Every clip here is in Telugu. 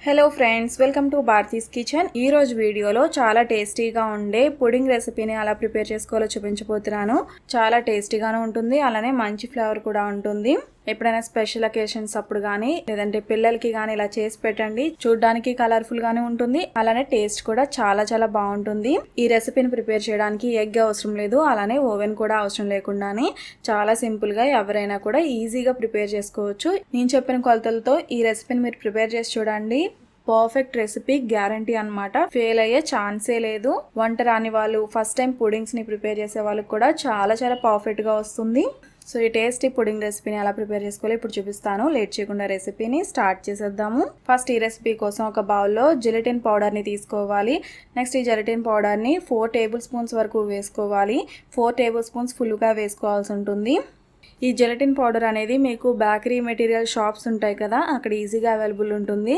Hello friends, welcome to Bharati's kitchen. ఈ రోజు వీడియోలో చాలా టేస్టీగా ఉండే పుడింగ్ రెసిపీని అలా ప్రిపేర్ చేసుకోవాలో చూపించబోతున్నాను. చాలా టేస్టీగానే ఉంటుంది, అలానే మంచి ఫ్లేవర్ కూడా ఉంటుంది. ఎప్పుడైనా స్పెషల్ అకేషన్స్ అప్పుడు కానీ లేదంటే పిల్లలకి కానీ ఇలా చేసి పెట్టండి. చూడడానికి కలర్ఫుల్ గానే ఉంటుంది, అలానే టేస్ట్ కూడా చాలా చాలా బాగుంటుంది. ఈ రెసిపీని ప్రిపేర్ చేయడానికి ఎగ్ అవసరం లేదు, అలానే ఓవెన్ కూడా అవసరం లేకుండానే చాలా సింపుల్ గా ఎవరైనా కూడా ఈజీగా ప్రిపేర్ చేసుకోవచ్చు. నేను చెప్పిన కొలతలతో ఈ రెసిపీని మీరు ప్రిపేర్ చేసి చూడండి. పర్ఫెక్ట్ రెసిపీ, గ్యారంటీ అన్నమాట. ఫెయిల్ అయ్యే ఛాన్సే లేదు. వంట రాని వాళ్ళు, ఫస్ట్ టైం పుడింగ్స్ ని ప్రిపేర్ చేసే వాళ్ళకి కూడా చాలా చాలా పర్ఫెక్ట్ గా వస్తుంది. సో ఈ టేస్టీ పుడింగ్ రెసిపీని ఎలా ప్రిపేర్ చేసుకోవాలో ఇప్పుడు చూపిస్తాను. లేట్ చేయకుండా రెసిపీని స్టార్ట్ చేసేద్దాము. ఫస్ట్ ఈ రెసిపీ కోసం ఒక బౌల్లో జెలటిన్ పౌడర్ని తీసుకోవాలి. నెక్స్ట్ ఈ జెలటిన్ పౌడర్ని 4 టేబుల్ స్పూన్స్ వరకు వేసుకోవాలి. 4 టేబుల్ స్పూన్స్ ఫుల్గా వేసుకోవాల్సి ఉంటుంది. ఈ జెలటిన్ పౌడర్ అనేది మీకు బేకరీ మెటీరియల్ షాప్స్ ఉంటాయి కదా, అక్కడ ఈజీగా అవైలబుల్ ఉంటుంది.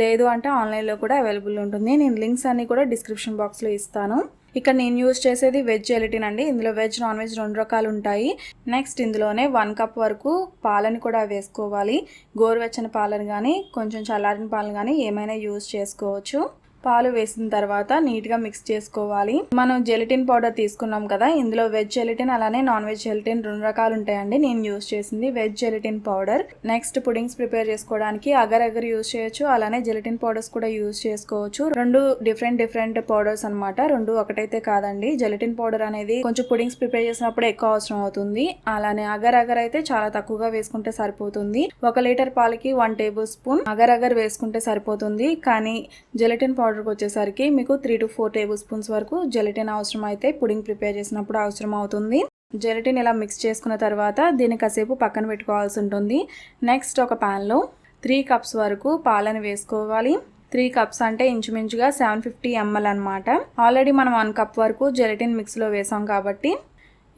లేదు అంటే ఆన్లైన్లో కూడా అవైలబుల్ ఉంటుంది. నేను లింక్స్ అన్ని కూడా డిస్క్రిప్షన్ బాక్స్లో ఇస్తాను. ఇక్కడ నేను యూజ్ చేసేది వెజ్ జెలటిన్ అండి. ఇందులో వెజ్, నాన్ వెజ్ 2 రకాలు ఉంటాయి. నెక్స్ట్ ఇందులోనే 1 కప్ వరకు పాలని కూడా వేసుకోవాలి. గోరువెచ్చని పాలను కానీ కొంచెం చల్లారిన పాలను కానీ ఏమైనా యూజ్ చేసుకోవచ్చు. పాలు వేసిన తర్వాత నీట్గా మిక్స్ చేసుకోవాలి. మనం జెలటిన్ పౌడర్ తీసుకున్నాం కదా, ఇందులో వెజ్ జెలటిన్ అలానే నాన్ వెజ్ జెలటిన్ 2 రకాలు ఉంటాయండి. నేను యూజ్ చేసింది veg gelatin powder. Next puddings prepare చేసుకోవడానికి అగర్ అగర్ యూజ్ చేయొచ్చు, అలానే జెలటిన్ పౌడర్స్ కూడా యూజ్ చేసుకోవచ్చు. 2 డిఫరెంట్ పౌడర్స్ అనమాట. 2 ఒకటైతే కాదండి. జెలటిన్ పౌడర్ అనేది కొంచెం పుడింగ్స్ ప్రిపేర్ చేసినప్పుడు ఎక్కువ అవసరం అవుతుంది. అలానే అగర్ అగర్ అయితే చాలా తక్కువగా వేసుకుంటే సరిపోతుంది. 1 లీటర్ పాలకి 1 టేబుల్ స్పూన్ అగర్ అగర్ వేసుకుంటే సరిపోతుంది. కానీ జెలటిన్ పౌడర్ వచ్చేసరికి మీకు 3 to 4 టేబుల్ స్పూన్స్ వరకు జెలటిన్ అవసరం అయితే పుడింగ్ ప్రిపేర్ చేసినప్పుడు అవసరం అవుతుంది. జెలటిన్ ఇలా మిక్స్ చేసుకున్న తర్వాత దీన్ని కాసేపు పక్కన పెట్టుకోవాల్సి ఉంటుంది. నెక్స్ట్ ఒక ప్యాన్లో 3 కప్స్ వరకు పాలను వేసుకోవాలి. 3 కప్స్ అంటే ఇంచుమించుగా 750 ml అనమాట. ఆల్రెడీ మనం 1 కప్ వరకు జెలటిన్ మిక్స్లో వేసాం కాబట్టి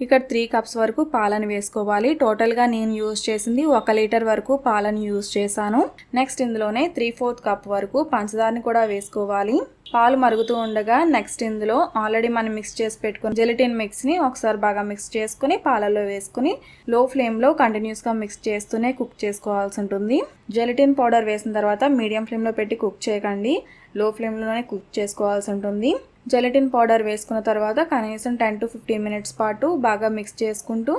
ఇక్కడ 3 కప్స్ వరకు పాలను వేసుకోవాలి. టోటల్గా నేను యూజ్ చేసింది 1 లీటర్ వరకు పాలను యూజ్ చేశాను. నెక్స్ట్ ఇందులోనే 3/4 కప్ వరకు పంచదారని కూడా వేసుకోవాలి. పాలు మరుగుతూ ఉండగా నెక్స్ట్ ఇందులో ఆల్రెడీ మనం మిక్స్ చేసి పెట్టుకుని జెలటిన్ మిక్స్ని ఒకసారి బాగా మిక్స్ చేసుకుని పాలలో వేసుకుని లో ఫ్లేమ్లో కంటిన్యూస్గా మిక్స్ చేస్తూనే కుక్ చేసుకోవాల్సి ఉంటుంది. జెలటిన్ పౌడర్ వేసిన తర్వాత మీడియం ఫ్లేమ్లో పెట్టి కుక్ చేయకండి, లో ఫ్లేమ్లోనే కుక్ చేసుకోవాల్సి ఉంటుంది. జెలటిన్ పౌడర్ వేసుకున్న తర్వాత కనీసం 10 to 15 మినిట్స్ పాటు బాగా మిక్స్ చేసుకుంటూ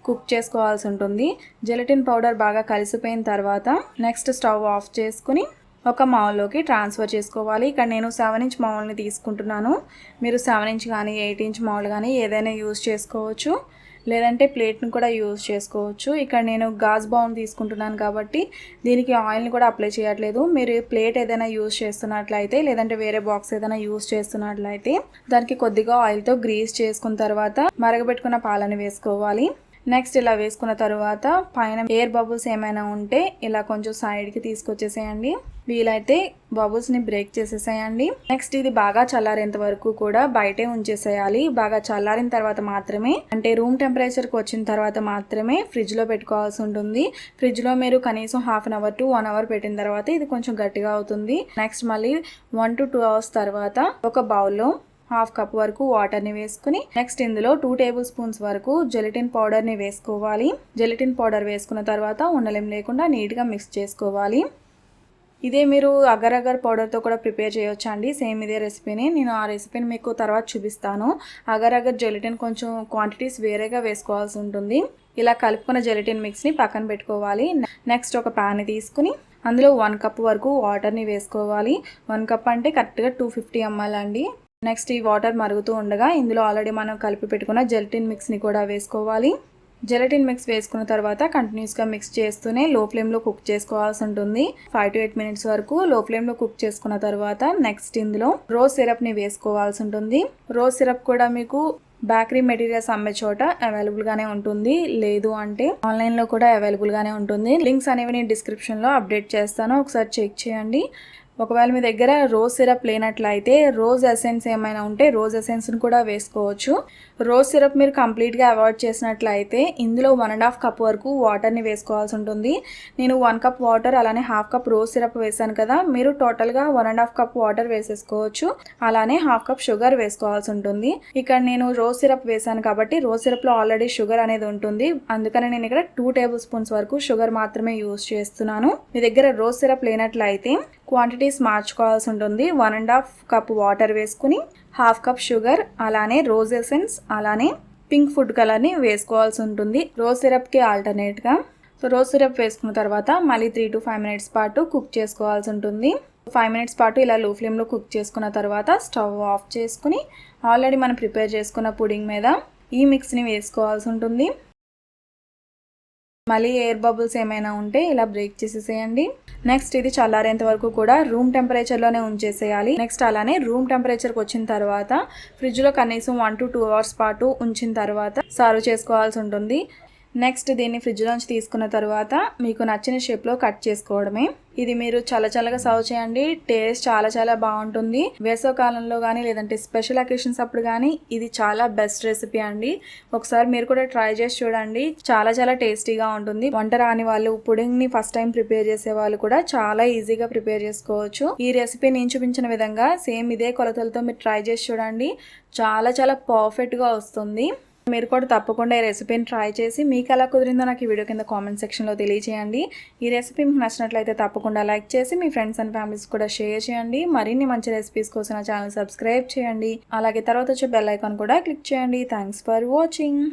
కుక్ చేసుకోవాల్సి ఉంటుంది. జెలటిన్ పౌడర్ బాగా కలిసిపోయిన తర్వాత నెక్స్ట్ స్టవ్ ఆఫ్ చేసుకుని ఒక మౌల్లోకి ట్రాన్స్ఫర్ చేసుకోవాలి. ఇక్కడ నేను 7 ఇంచ్ మౌల్ని తీసుకుంటున్నాను. మీరు 7 ఇంచ్ కానీ 8 ఇంచ్ మౌల్ కానీ ఏదైనా యూజ్ చేసుకోవచ్చు, లేదంటే ప్లేట్ని కూడా యూజ్ చేసుకోవచ్చు. ఇక్కడ నేను గాజ్ బౌల్ తీసుకుంటున్నాను కాబట్టి దీనికి ఆయిల్ని కూడా అప్లై చేయట్లేదు. మీరు ప్లేట్ ఏదైనా యూజ్ చేస్తున్నట్లయితే లేదంటే వేరే బాక్స్ ఏదైనా యూజ్ చేస్తున్నట్లయితే దానికి కొద్దిగా ఆయిల్తో గ్రీస్ చేసుకున్న తర్వాత మరగబెట్టుకున్న పాలను వేసుకోవాలి. నెక్స్ట్ ఇలా వేసుకున్న తర్వాత పైన ఎయిర్ బబుల్స్ ఏమైనా ఉంటే ఇలా కొంచెం సైడ్కి తీసుకొచ్చేసేయండి. వీలైతే బబుల్స్ని బ్రేక్ చేసేసేయండి. నెక్స్ట్ ఇది బాగా చల్లారేంత వరకు కూడా బయటే ఉంచేసేయాలి. బాగా చల్లారిన తర్వాత మాత్రమే, అంటే రూమ్ టెంపరేచర్కి వచ్చిన తర్వాత మాత్రమే ఫ్రిడ్జ్లో పెట్టుకోవాల్సి ఉంటుంది. ఫ్రిడ్జ్లో మీరు కనీసం 1/2 hour to 1 hour పెట్టిన తర్వాత ఇది కొంచెం గట్టిగా అవుతుంది. నెక్స్ట్ మళ్ళీ 1 to 2 hours తర్వాత ఒక బౌల్లో 1/2 కప్ వరకు వాటర్ని వేసుకుని నెక్స్ట్ ఇందులో 2 టేబుల్ స్పూన్స్ వరకు జెలటిన్ పౌడర్ని వేసుకోవాలి. జెలటిన్ పౌడర్ వేసుకున్న తర్వాత ఉండలేం లేకుండా నీట్గా మిక్స్ చేసుకోవాలి. ఇదే మీరు అగర్ అగర్ పౌడర్తో కూడా ప్రిపేర్ చేయొచ్చు అండి. సేమ్ ఇదే రెసిపీని, నేను ఆ రెసిపీని మీకు తర్వాత చూపిస్తాను. అగర్ అగర్ జెలటిన్ కొంచెం క్వాంటిటీస్ వేరేగా వేసుకోవాల్సి ఉంటుంది. ఇలా కలుపుకున్న జెలటిన్ మిక్స్ని పక్కన పెట్టుకోవాలి. నెక్స్ట్ ఒక ప్యాన్ తీసుకుని అందులో 1 కప్ వరకు వాటర్ని వేసుకోవాలి. 1 కప్ అంటే కరెక్ట్గా 250 ml అండి. నెక్స్ట్ ఈ వాటర్ మరుగుతూ ఉండగా ఇందులో ఆల్రెడీ మనం కలిపి పెట్టుకున్న జెలటిన్ మిక్స్ని కూడా వేసుకోవాలి. జెలటిన్ మిక్స్ వేసుకున్న తర్వాత కంటిన్యూస్గా మిక్స్ చేస్తూనే లో ఫ్లేమ్లో కుక్ చేసుకోవాల్సి ఉంటుంది. 5 to 8 మినిట్స్ వరకు లో ఫ్లేమ్లో కుక్ చేసుకున్న తర్వాత నెక్స్ట్ ఇందులో రోజ్ సిరప్ని వేసుకోవాల్సి ఉంటుంది. రోజ్ సిరప్ కూడా మీకు బేకరీ మెటీరియల్స్ అమ్మే చోట అవైలబుల్ గానే ఉంటుంది, లేదు అంటే ఆన్లైన్ లో కూడా అవైలబుల్ గానే ఉంటుంది. లింక్స్ అనేవి నేను డిస్క్రిప్షన్ లో అప్డేట్ చేస్తాను, ఒకసారి చెక్ చేయండి. ఒకవేళ మీ దగ్గర రోజ్ సిరప్ లేనట్లయితే రోజ్ ఎసెన్స్ ఏమైనా ఉంటే రోజ్ ఎసెన్స్ని కూడా వేసుకోవచ్చు. రోజ్ సిరప్ మీరు కంప్లీట్గా అవాయిడ్ చేసినట్లయితే ఇందులో 1.5 కప్ వరకు వాటర్ని వేసుకోవాల్సి ఉంటుంది. నేను 1 కప్ వాటర్ అలానే 1/2 కప్ రోజ్ సిరప్ వేసాను కదా, మీరు టోటల్గా 1.5 కప్ వాటర్ వేసేసుకోవచ్చు. అలానే 1/2 కప్ షుగర్ వేసుకోవాల్సి ఉంటుంది. ఇక్కడ నేను రోజ్ సిరప్ వేసాను కాబట్టి రోజ్ సిరప్లో ఆల్రెడీ షుగర్ అనేది ఉంటుంది, అందుకని నేను ఇక్కడ 2 టేబుల్ స్పూన్స్ వరకు షుగర్ మాత్రమే యూజ్ చేస్తున్నాను. మీ దగ్గర రోజ్ సిరప్ లేనట్లయితే క్వాంటిటీస్ మార్చుకోవాల్సి ఉంటుంది. 1.5 కప్ వాటర్ వేసుకుని 1/2 కప్ షుగర్, అలానే రోజ్ ఎసెన్స్, అలానే పింక్ ఫుడ్ కలర్ని వేసుకోవాల్సి ఉంటుంది రోజ్ సిరప్కి ఆల్టర్నేట్గా. సో రోజ్ సిరప్ వేసుకున్న తర్వాత మళ్ళీ 3 to 5 minutes పాటు కుక్ చేసుకోవాల్సి ఉంటుంది. 5 minutes పాటు ఇలా లో ఫ్లేమ్లో కుక్ చేసుకున్న తర్వాత స్టవ్ ఆఫ్ చేసుకుని ఆల్రెడీ మనం ప్రిపేర్ చేసుకున్న పుడింగ్ మీద ఈ మిక్స్ని వేసుకోవాల్సి ఉంటుంది. మళ్ళీ ఎయిర్ బబుల్స్ ఏమైనా ఉంటే ఇలా బ్రేక్ చేసేసేయండి. నెక్స్ట్ ఇది చల్లారేంత వరకు కూడా రూమ్ టెంపరేచర్లోనే ఉంచేసేయాలి. నెక్స్ట్ అలానే రూమ్ టెంపరేచర్కి వచ్చిన తర్వాత ఫ్రిడ్జ్లో కనీసం 1 to 2 hours పాటు ఉంచిన తర్వాత సర్వ్ చేసుకోవాల్సి ఉంటుంది. నెక్స్ట్ దీన్ని ఫ్రిడ్జ్లోంచి తీసుకున్న తర్వాత మీకు నచ్చిన షేప్లో కట్ చేసుకోవడమే. ఇది మీరు చల్లగా సర్వ్ చేయండి. టేస్ట్ చాలా బాగుంటుంది. వేసవికాలంలో కానీ లేదంటే స్పెషల్ అకేషన్స్ అప్పుడు కానీ ఇది చాలా బెస్ట్ రెసిపీ అండి. ఒకసారి మీరు కూడా ట్రై చేసి చూడండి. చాలా టేస్టీగా ఉంటుంది. వంట రాని వాళ్ళు, పుడింగ్ని ఫస్ట్ టైం ప్రిపేర్ చేసే వాళ్ళు కూడా చాలా ఈజీగా ప్రిపేర్ చేసుకోవచ్చు. ఈ రెసిపీ నేను చూపించిన విధంగా సేమ్ ఇదే కొలతలతో మీరు ట్రై చేసి చూడండి. చాలా పర్ఫెక్ట్గా వస్తుంది. మీరు కూడా తప్పకుండా ఈ రెసిపీని ట్రై చేసి మీకు ఎలా కుదిరిందో నాకు ఈ వీడియో కింద కామెంట్ సెక్షన్లో తెలియజేయండి. ఈ రెసిపీ మీకు నచ్చినట్లయితే తప్పకుండా లైక్ చేసి మీ ఫ్రెండ్స్ అండ్ ఫ్యామిలీస్ కూడా షేర్ చేయండి. మరిన్ని మంచి రెసిపీస్ కోసం నా ఛానల్ సబ్స్క్రైబ్ చేయండి. అలాగే తర్వాత వచ్చే బెల్ ఐకాన్ కూడా క్లిక్ చేయండి. Thanks for watching.